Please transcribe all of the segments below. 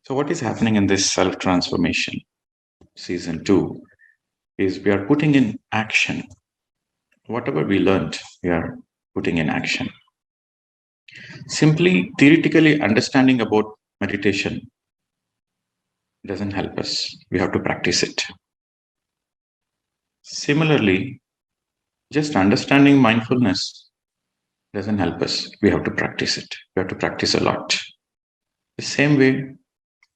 So what is happening in this self-transformation season 2 is we are putting in action. Whatever we learned, we are putting in action. Simply theoretically understanding about meditation doesn't help us. We have to practice it. Similarly, just understanding mindfulness doesn't help us. We have to practice it. We have to practice a lot. The same way,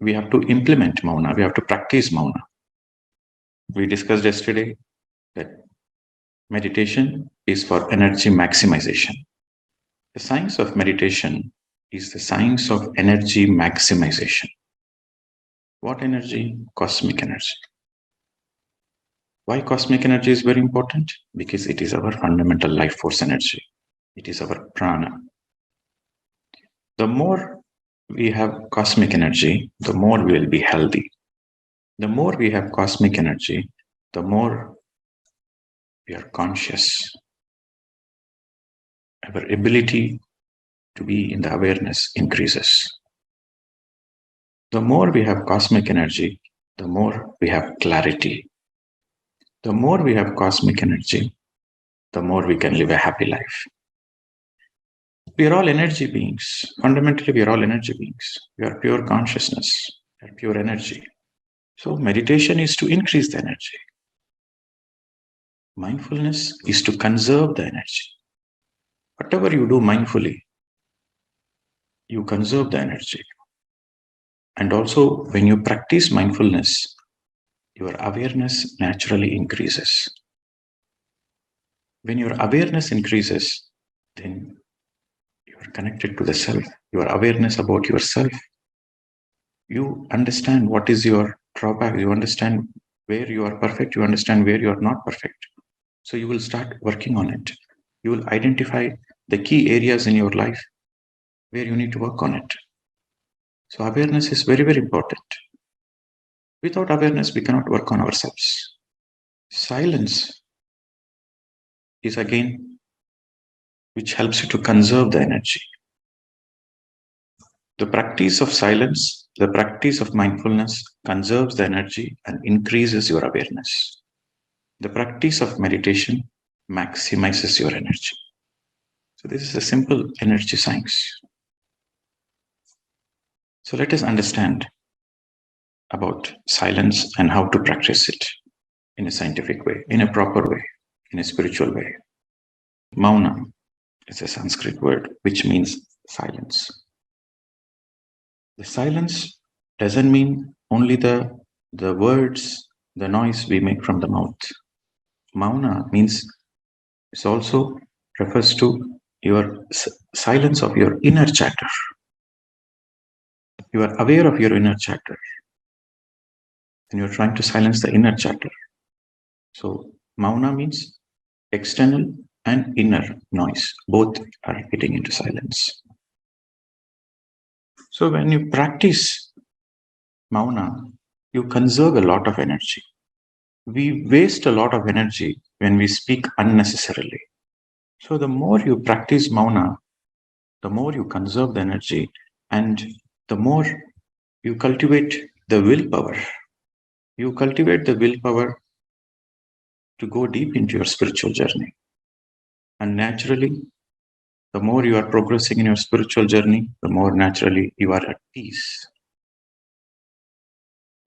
we have to implement mauna. We have to practice mauna. We discussed yesterday that meditation is for energy maximization. The science of meditation is the science of energy maximization. What energy? Cosmic energy. Why cosmic energy is very important? Because it is our fundamental life force energy. It is our prana. The more we have cosmic energy, the more we will be healthy. The more we have cosmic energy, the more we are conscious. Our ability to be in the awareness increases. The more we have cosmic energy, the more we have clarity. The more we have cosmic energy, the more we can live a happy life. We are all energy beings. Fundamentally, we are all energy beings. We are pure consciousness, we are pure energy. So meditation is to increase the energy. Mindfulness is to conserve the energy. Whatever you do mindfully, you conserve the energy. And also, when you practice mindfulness, your awareness naturally increases. When your awareness increases, then you are connected to the self. Your awareness about yourself. You understand what is your drawback. You understand where you are perfect. You understand where you are not perfect. So you will start working on it. You will identify the key areas in your life where you need to work on it. So awareness is very, very important. Without awareness, we cannot work on ourselves. Silence is again which helps you to conserve the energy. The practice of silence, the practice of mindfulness conserves the energy and increases your awareness. The practice of meditation maximizes your energy. So this is a simple energy science. So let us understand about silence and how to practice it in a scientific way, in a proper way, in a spiritual way. Mauna is a Sanskrit word which means silence. The silence doesn't mean only the words, the noise we make from the mouth. Mauna means it also refers to your silence of your inner chatter. You are aware of your inner chatter and you're trying to silence the inner chatter. So mauna means external and inner noise. Both are getting into silence. So when you practice mauna, you conserve a lot of energy. We waste a lot of energy when we speak unnecessarily. So the more you practice mauna, the more you conserve the energy and the more you cultivate the willpower. You cultivate the willpower to go deep into your spiritual journey. And naturally, the more you are progressing in your spiritual journey, the more naturally you are at peace.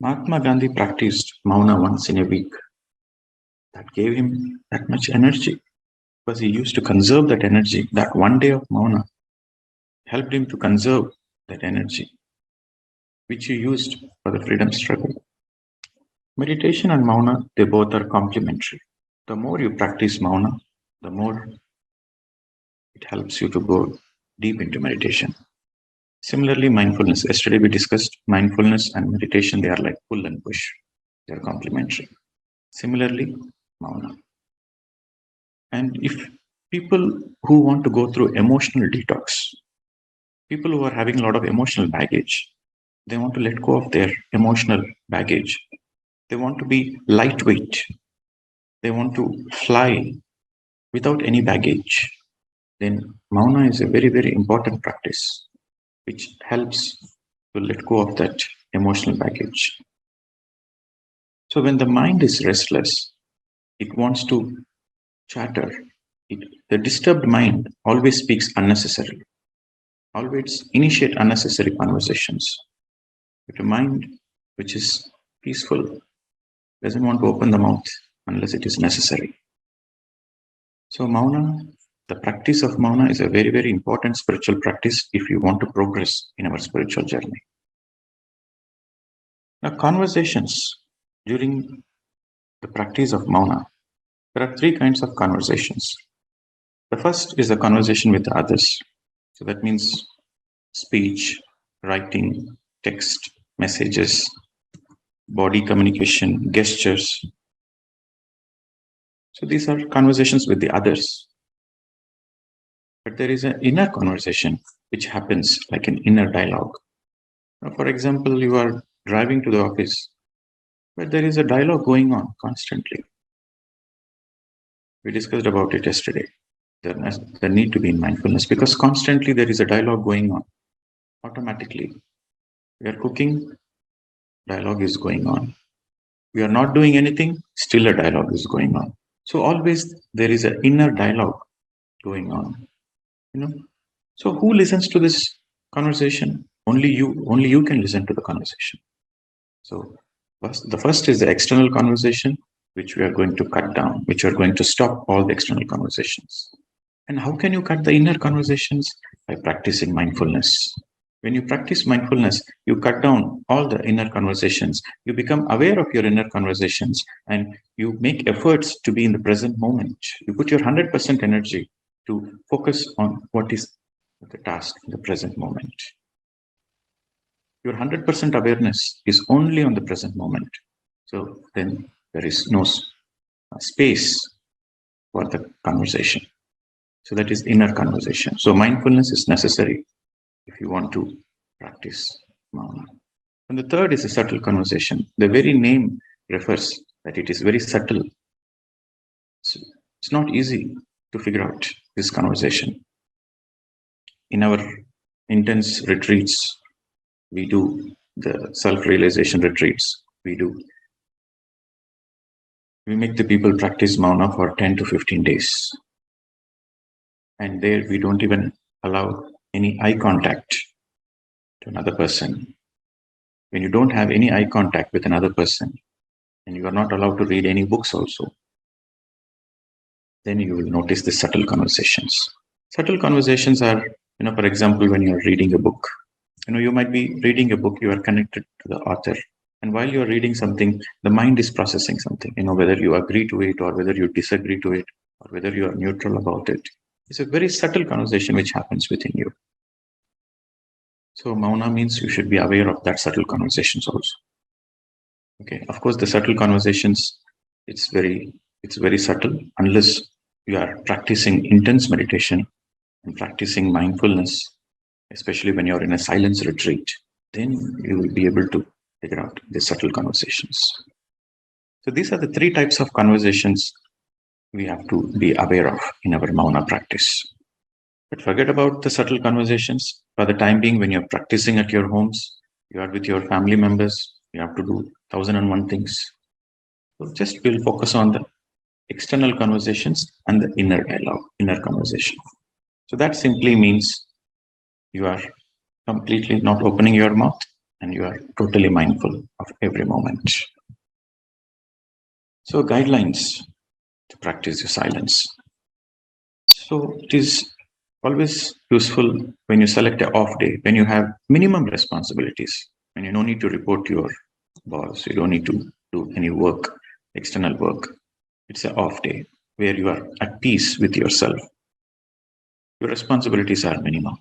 Mahatma Gandhi practiced mauna once in a week. That gave him that much energy because he used to conserve that energy. That one day of mauna helped him to conserve that energy, which he used for the freedom struggle. Meditation and mauna, they both are complementary. The more you practice mauna, the more it helps you to go deep into meditation. Similarly, mindfulness. Yesterday we discussed mindfulness and meditation. They are like pull and push. They are complementary. Similarly, mauna. And if people who want to go through emotional detox, people who are having a lot of emotional baggage, they want to let go of their emotional baggage. They want to be lightweight. They want to fly without any baggage. Then mauna is a very, very important practice which helps to let go of that emotional baggage. So when the mind is restless, it wants to chatter. The disturbed mind always speaks unnecessarily, always initiate unnecessary conversations. But a mind which is peaceful doesn't want to open the mouth unless it is necessary. So Mauna, the practice of Mauna is a very, very important spiritual practice if you want to progress in our spiritual journey. Now, conversations during the practice of Mauna, there are three kinds of conversations. The first is the conversation with others. So that means speech, writing, text, messages, body communication, gestures. So these are conversations with the others. But there is an inner conversation which happens like an inner dialogue. Now, for example, you are driving to the office, but there is a dialogue going on constantly. We discussed about it yesterday. The need to be in mindfulness because constantly there is a dialogue going on automatically. We are cooking, dialogue is going on. We are not doing anything, still a dialogue is going on. So always there is an inner dialogue going on. So who listens to this conversation? Only you can listen to the conversation. So the first is the external conversation, which we are going to cut down, which are going to stop all the external conversations. And how can you cut the inner conversations? By practicing mindfulness. When you practice mindfulness, you cut down all the inner conversations. You become aware of your inner conversations and you make efforts to be in the present moment. You put your 100% energy to focus on what is the task in the present moment. Your 100% awareness is only on the present moment. So then there is no space for the conversation. So that is inner conversation. So mindfulness is necessary if you want to practice Mauna. And the third is a subtle conversation. The very name refers that it is very subtle. So it's not easy to figure out this conversation. In our intense retreats, we do the self-realization retreats. We make the people practice Mauna for 10 to 15 days. And there we don't even allow any eye contact to another person. When you don't have any eye contact with another person, and you are not allowed to read any books also, then you will notice the subtle conversations. Subtle conversations are, for example, when you are reading a book, you might be reading a book, you are connected to the author. And while you are reading something, the mind is processing something, whether you agree to it or whether you disagree to it or whether you are neutral about it. It's a very subtle conversation which happens within you. So Mauna means you should be aware of that subtle conversations also. Okay, of course, the subtle conversations, it's very subtle unless you are practicing intense meditation and practicing mindfulness, especially when you're in a silence retreat, then you will be able to figure out the subtle conversations. So these are the three types of conversations we have to be aware of in our Mauna practice. But forget about the subtle conversations. For the time being, when you're practicing at your homes, you are with your family members, you have to do 1001 things. So just we'll focus on the external conversations and the inner dialogue, inner conversation. So that simply means you are completely not opening your mouth and you are totally mindful of every moment. So guidelines to practice your silence. So it is always useful when you select an off day, when you have minimum responsibilities, when you don't need to report to your boss, you don't need to do any work, external work. It's an off day where you are at peace with yourself. Your responsibilities are minimum.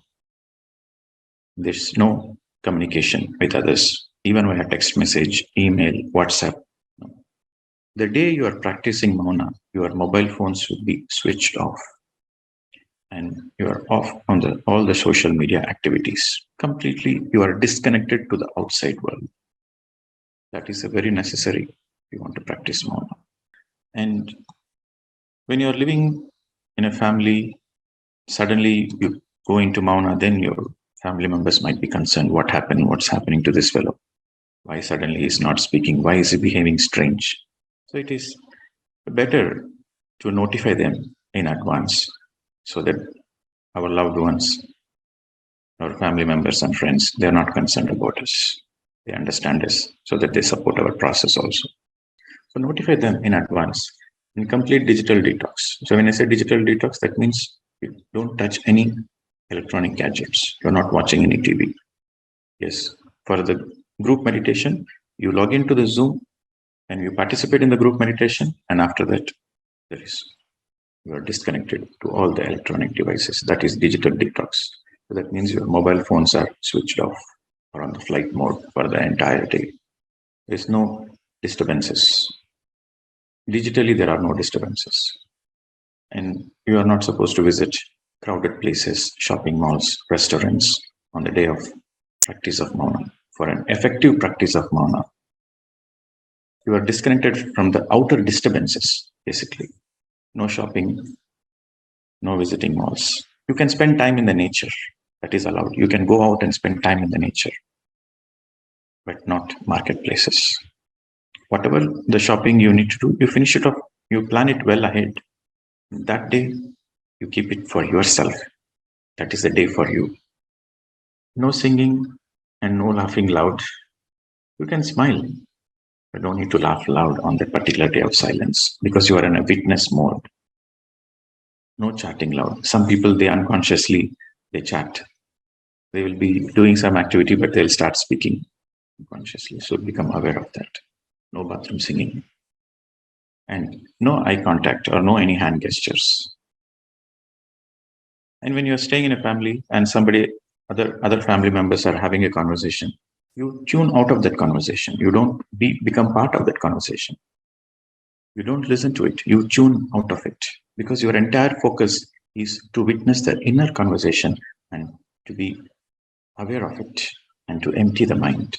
There's no communication with others, even via text message, email, WhatsApp. The day you are practicing Mauna, your mobile phones should be switched off. And you are off on all the social media activities. Completely, you are disconnected to the outside world. That is a very necessary if you want to practice Mauna. And when you are living in a family, suddenly you go into Mauna, then your family members might be concerned, what's happening to this fellow? Why suddenly he's not speaking? Why is he behaving strange? So it is better to notify them in advance so that our loved ones, our family members and friends, they are not concerned about us. They understand us so that they support our process also. So notify them in advance and complete digital detox. So when I say digital detox, that means you don't touch any electronic gadgets. You're not watching any TV. Yes. For the group meditation, you log into the Zoom and you participate in the group meditation, and after that, you are disconnected to all the electronic devices. That is digital detox. So that means your mobile phones are switched off or on the flight mode for the entire day. There's no disturbances. Digitally, there are no disturbances. And you are not supposed to visit crowded places, shopping malls, restaurants on the day of practice of Mauna. For an effective practice of Mauna, you are disconnected from the outer disturbances, basically. No shopping, no visiting malls. You can spend time in the nature. That is allowed. You can go out and spend time in the nature, but not marketplaces. Whatever the shopping you need to do, you finish it off. You plan it well ahead. That day, you keep it for yourself. That is the day for you. No singing and no laughing loud. You can smile. You don't need to laugh loud on that particular day of silence because you are in a witness mode. No chatting loud. Some people, they unconsciously, they chat. They will be doing some activity, but they'll start speaking unconsciously. So become aware of that. No bathroom singing. And no eye contact or no any hand gestures. And when you're staying in a family and other family members are having a conversation, you tune out of that conversation. You don't become part of that conversation. You don't listen to it. You tune out of it because your entire focus is to witness the inner conversation and to be aware of it and to empty the mind.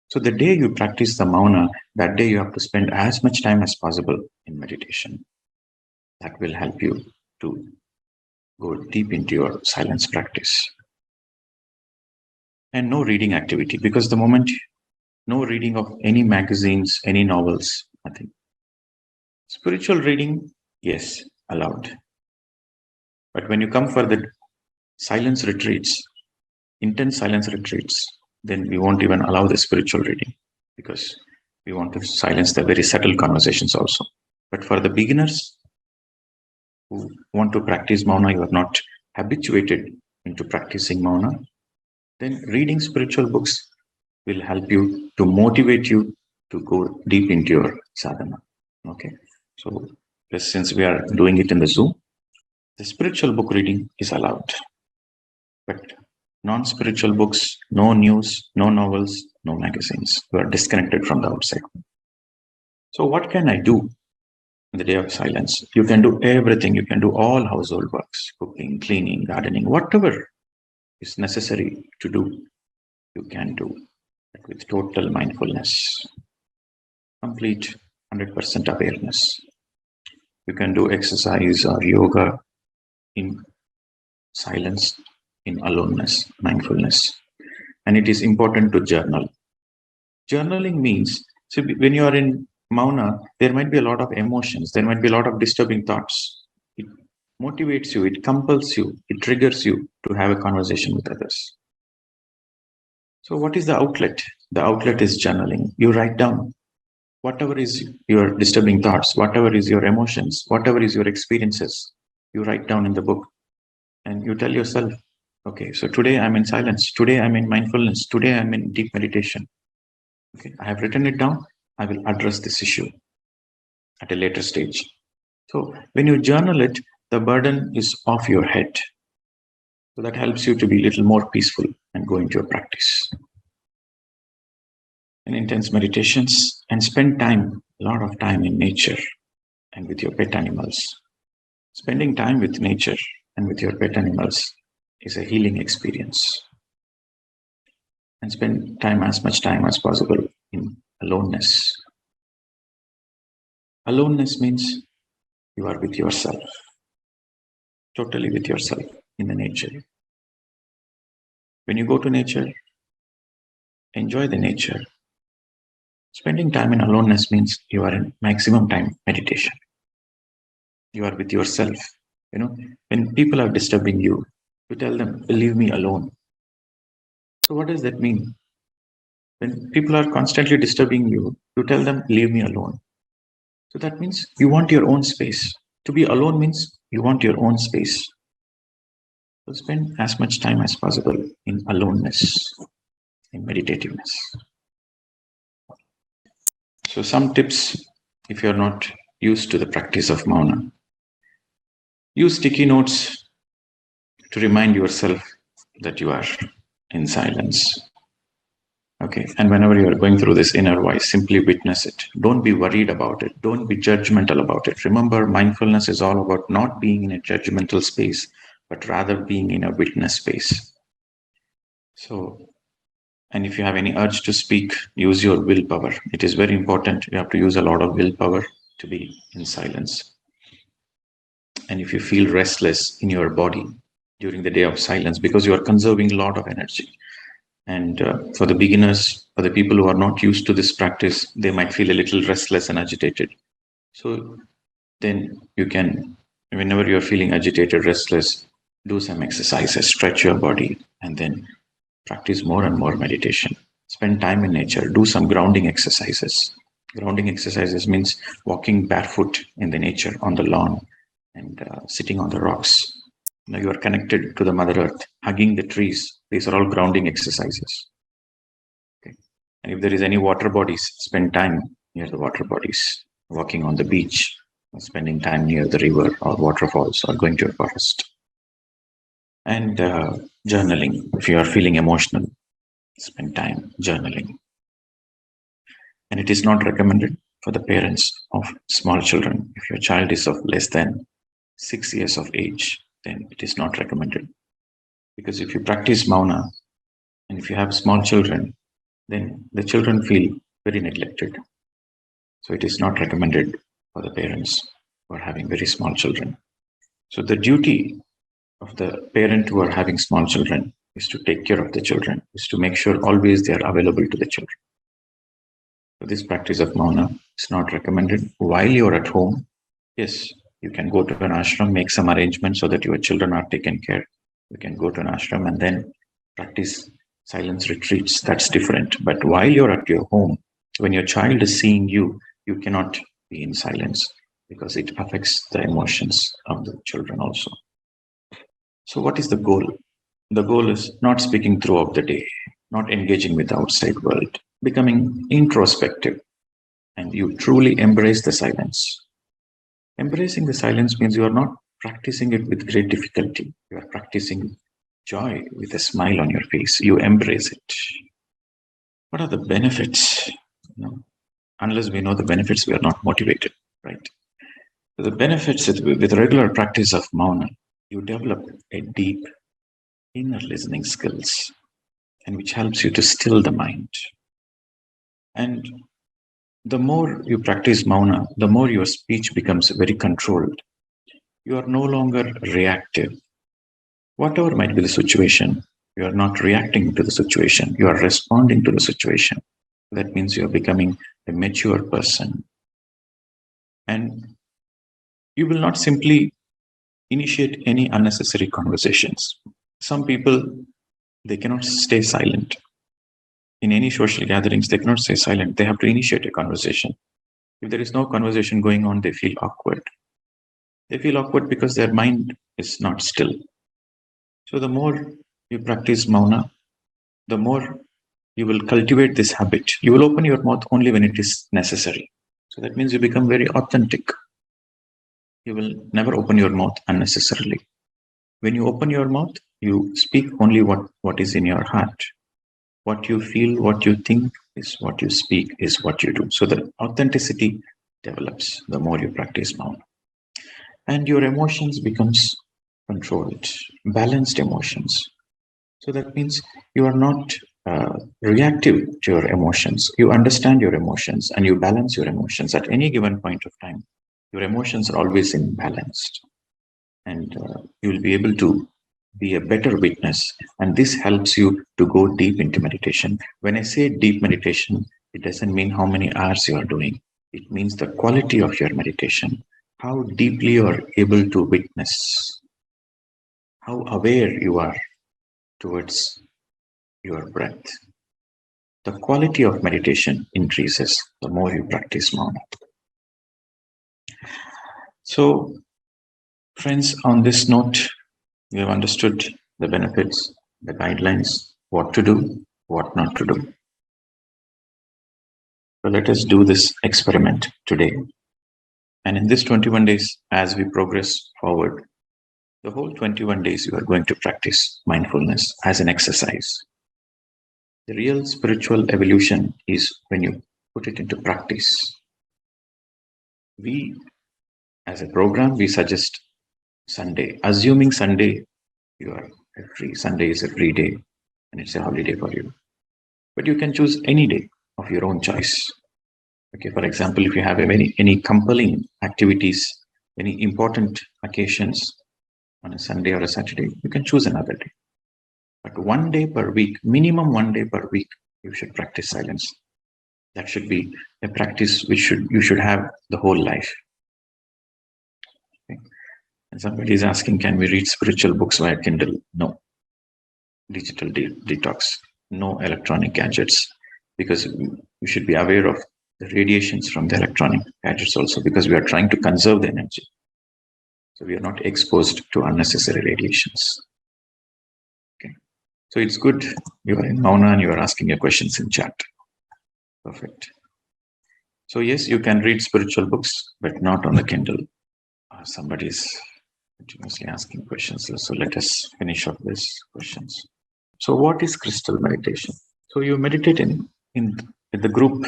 So the day you practice the Mauna, that day you have to spend as much time as possible in meditation. That will help you to go deep into your silence practice. And no reading activity, because the moment no reading of any magazines, any novels, nothing. Spiritual reading, yes, allowed. But when you come for the silence retreats, intense silence retreats, then we won't even allow the spiritual reading because we want to silence the very subtle conversations also. But for the beginners who want to practice Mauna, you are not habituated into practicing Mauna, then reading spiritual books will help you to motivate you to go deep into your sadhana. Okay. So since we are doing it in the Zoom, the spiritual book reading is allowed. But non-spiritual books, no news, no novels, no magazines. You are disconnected from the outside. So what can I do in the day of silence? You can do everything. You can do all household works, cooking, cleaning, gardening, whatever is necessary to do, you can do with total mindfulness, complete 100% awareness. You can do exercise or yoga in silence, in aloneness, mindfulness. And it is important to journal. Journaling means, so when you are in Mauna, there might be a lot of emotions, there might be a lot of disturbing thoughts. It motivates you, it compels you, it triggers you to have a conversation with others. So, what is the outlet? The outlet is journaling. You write down whatever is your disturbing thoughts, whatever is your emotions, whatever is your experiences, you write down in the book and you tell yourself, okay, so today I'm in silence, today I'm in mindfulness, today I'm in deep meditation. Okay, I have written it down. I will address this issue at a later stage. So when you journal it, the burden is off your head. So that helps you to be a little more peaceful and go into your practice. And intense meditations and spend time, a lot of time in nature and with your pet animals. Spending time with nature and with your pet animals is a healing experience. And spend time as much time as possible in aloneness. Aloneness means you are with yourself, totally with yourself in the nature. When you go to nature, enjoy the nature. Spending time in aloneness means you are in maximum time meditation. You are with yourself. When people are disturbing you, you tell them, leave me alone. So what does that mean? When people are constantly disturbing you, you tell them, leave me alone. So that means you want your own space. To be alone means you want your own space. So spend as much time as possible in aloneness, in meditativeness. So some tips, if you're not used to the practice of mauna, use sticky notes to remind yourself that you are in silence. Okay, and whenever you are going through this inner voice, simply witness it. Don't be worried about it. Don't be judgmental about it. Remember, mindfulness is all about not being in a judgmental space, but rather being in a witness space. So, and if you have any urge to speak, use your willpower. It is very important. You have to use a lot of willpower to be in silence. And if you feel restless in your body during the day of silence, because you are conserving a lot of energy, and for the beginners, for the people who are not used to this practice, they might feel a little restless and agitated. So then you can, whenever you're feeling agitated, restless, do some exercises, stretch your body, and then practice more and more meditation. Spend time in nature, do some grounding exercises. Grounding exercises means walking barefoot in the nature on the lawn and sitting on the rocks. Now you are connected to the Mother Earth, hugging the trees. These are all grounding exercises. Okay. And if there is any water bodies, spend time near the water bodies, walking on the beach, or spending time near the river or waterfalls, or going to a forest. And journaling. If you are feeling emotional, spend time journaling. And it is not recommended for the parents of small children. If your child is of less than 6 years of age, then it is not recommended. Because if you practice mauna, and if you have small children, then the children feel very neglected. So it is not recommended for the parents who are having very small children. So the duty of the parent who are having small children is to take care of the children, is to make sure always they are available to the children. So this practice of mauna is not recommended while you're at home. Yes, you can go to an ashram, make some arrangements so that your children are taken care. You can go to an ashram and then practice silence retreats. That's different. But while you're at your home, when your child is seeing you, you cannot be in silence because it affects the emotions of the children also. So what is the goal? The goal is not speaking throughout the day, not engaging with the outside world, becoming introspective, and you truly embrace the silence. Embracing the silence means you are not practicing it with great difficulty. You are practicing joy with a smile on your face. You embrace it. What are the benefits? Unless we know the benefits, we are not motivated, right? So the benefits with regular practice of mauna, you develop a deep inner listening skills, and which helps you to still the mind. And the more you practice mauna, the more your speech becomes very controlled. You are no longer reactive. Whatever might be the situation, you are not reacting to the situation. You are responding to the situation. That means you are becoming a mature person. And you will not simply initiate any unnecessary conversations. Some people, they cannot stay silent. In any social gatherings, they cannot stay silent. They have to initiate a conversation. If there is no conversation going on, they feel awkward. They feel awkward because their mind is not still. So the more you practice mauna, the more you will cultivate this habit. You will open your mouth only when it is necessary. So that means you become very authentic. You will never open your mouth unnecessarily. When you open your mouth, you speak only what is in your heart. What you feel, what you think is what you speak, is what you do. So the authenticity develops the more you practice mauna. And your emotions becomes controlled, balanced emotions. So that means you are not reactive to your emotions. You understand your emotions and you balance your emotions at any given point of time. Your emotions are always in balance, and you will be able to be a better witness. And this helps you to go deep into meditation. When I say deep meditation, It doesn't mean how many hours you are doing. It means the quality of your meditation, how deeply you are able to witness, how aware you are towards your breath. The quality of meditation increases the more you practice Mauna. So, friends, on this note, we have understood the benefits, the guidelines, what to do, what not to do. So let us do this experiment today. And in this 21 days, as we progress forward, the whole 21 days you are going to practice mindfulness as an exercise. The real spiritual evolution is when you put it into practice. We, as a program, we suggest Sunday. Assuming Sunday, you are free. Sunday is a free day and it's a holiday for you. But you can choose any day of your own choice. Okay, for example, if you have any compelling activities, any important occasions on a Sunday or a Saturday, you can choose another day. But 1 day per week, minimum 1 day per week, you should practice silence. That should be a practice which you should have the whole life. Okay. And somebody is asking, can we read spiritual books via Kindle? No. Digital detox. No electronic gadgets. Because we should be aware of the radiations from the electronic gadgets also, because we are trying to conserve the energy. So we are not exposed to unnecessary radiations. Okay. So it's good you are in Mauna and you are asking your questions in chat. Perfect. So yes, you can read spiritual books, but not on the Kindle. Somebody is continuously asking questions. So let us finish up these questions. So what is crystal meditation? So you meditate in the group,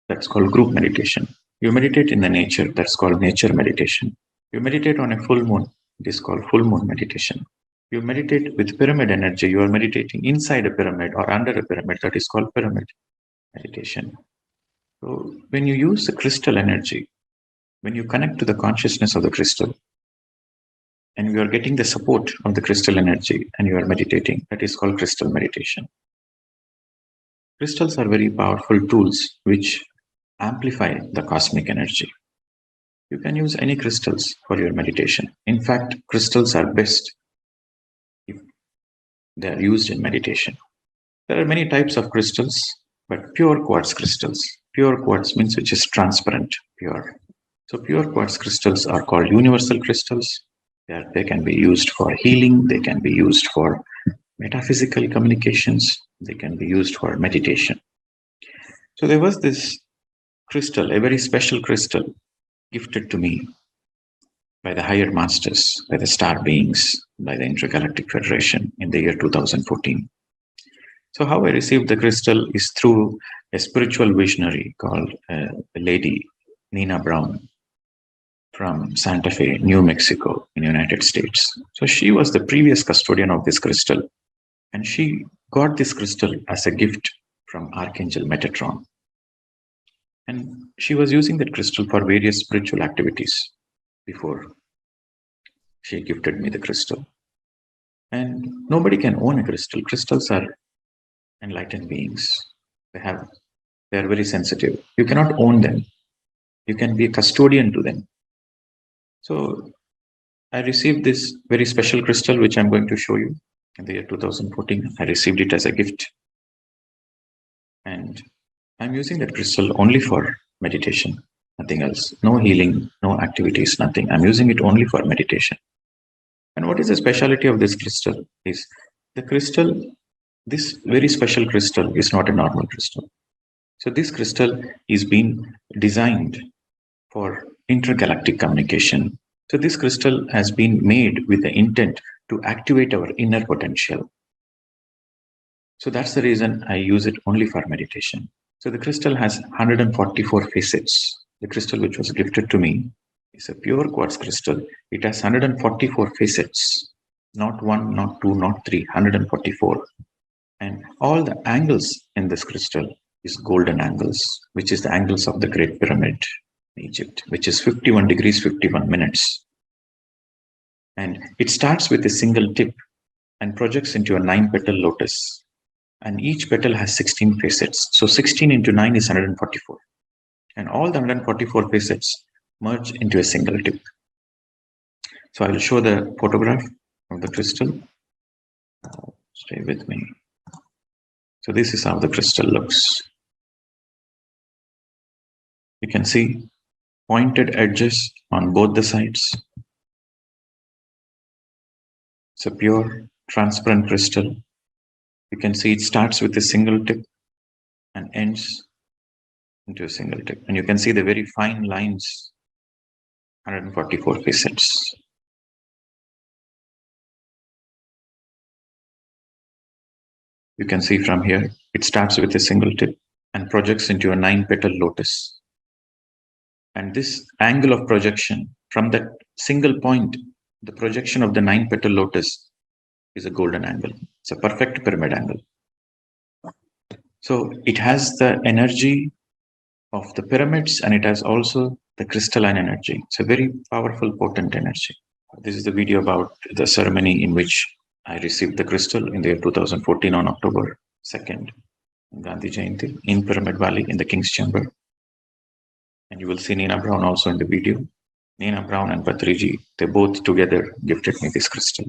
that's called group meditation. You meditate in the nature, that's called nature meditation. You meditate on a full moon, it is called full moon meditation. You meditate with pyramid energy, you are meditating inside a pyramid or under a pyramid, that is called pyramid meditation. So when you use the crystal energy, when you connect to the consciousness of the crystal, and you are getting the support of the crystal energy and you are meditating, that is called crystal meditation. Crystals are very powerful tools which amplify the cosmic energy. You can use any crystals for your meditation. In fact, crystals are best if they are used in meditation. There are many types of crystals, but pure quartz crystals. Pure quartz means which is transparent, pure. So pure quartz crystals are called universal crystals. They can be used for healing. They can be used for metaphysical communications. They can be used for meditation. So there was this crystal, a very special crystal, gifted to me by the higher masters, by the star beings, by the Intergalactic Federation in the year 2014. So how I received the crystal is through a spiritual visionary called a lady, Nina Brown, from Santa Fe, New Mexico in the United States. So she was the previous custodian of this crystal, and she got this crystal as a gift from Archangel Metatron. And she was using that crystal for various spiritual activities before she gifted me the crystal. And nobody can own a crystal. Crystals are enlightened beings. They are very sensitive. You cannot own them. You can be a custodian to them. So I received this very special crystal, which I'm going to show you in the year 2014. I received it as a gift. And I'm using that crystal only for meditation, nothing else. No healing, no activities, nothing. I'm using it only for meditation. And what is the speciality of this crystal is the crystal, this very special crystal is not a normal crystal. So this crystal is being designed for intergalactic communication. So this crystal has been made with the intent to activate our inner potential. So that's the reason I use it only for meditation. So the crystal has 144 facets. The crystal which was gifted to me is a pure quartz crystal. It has 144 facets, not one, not two, not three, 144. And all the angles in this crystal is golden angles, which is the angles of the Great Pyramid in Egypt, which is 51 degrees, 51 minutes. And it starts with a single tip and projects into a 9-petal lotus. And each petal has 16 facets. So 16 into 9 is 144. And all the 144 facets merge into a single tip. So I will show the photograph of the crystal. Stay with me. So this is how the crystal looks. You can see pointed edges on both the sides. It's a pure transparent crystal. You can see it starts with a single tip and ends into a single tip. And you can see the very fine lines, 144 facets. You can see from here, it starts with a single tip and projects into a 9-petal lotus. And this angle of projection from that single point, the projection of the 9-petal lotus is a golden angle. It's a perfect pyramid angle. So it has the energy of the pyramids and it has also the crystalline energy. It's a very powerful, potent energy. This is the video about the ceremony in which I received the crystal in the year 2014 on October 2nd, Gandhi Jayanti, in Pyramid Valley in the King's Chamber. And you will see Nina Brown also in the video. Nina Brown and Patriji, they both together gifted me this crystal.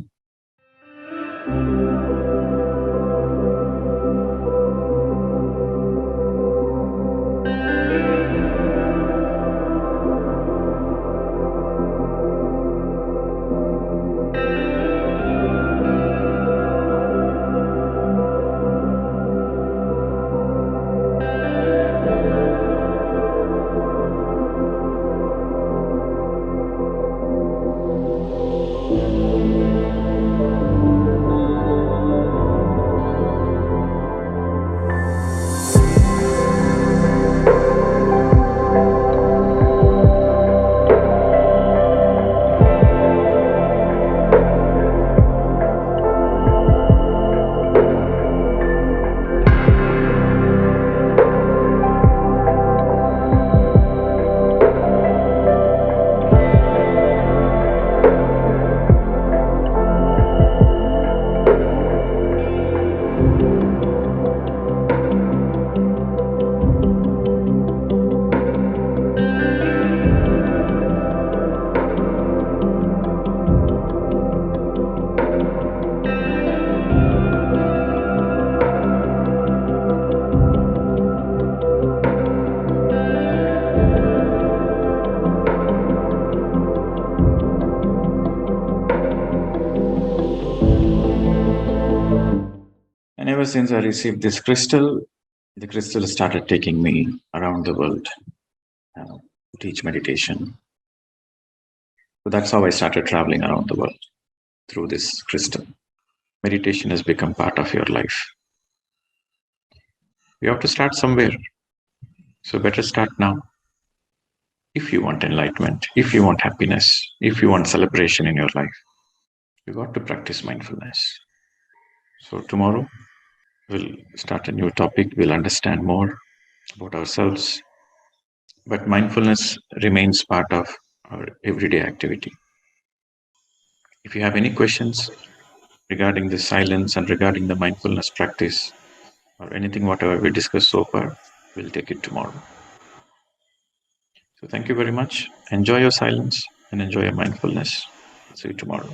And ever since I received this crystal, the crystal started taking me around the world to teach meditation. So that's how I started traveling around the world, through this crystal. Meditation has become part of your life. You have to start somewhere. So better start now. If you want enlightenment, if you want happiness, if you want celebration in your life, you got to practice mindfulness. So tomorrow we'll start a new topic. We'll understand more about ourselves. But mindfulness remains part of our everyday activity. If you have any questions regarding the silence and regarding the mindfulness practice or anything, whatever we discussed so far, we'll take it tomorrow. So thank you very much. Enjoy your silence and enjoy your mindfulness. See you tomorrow.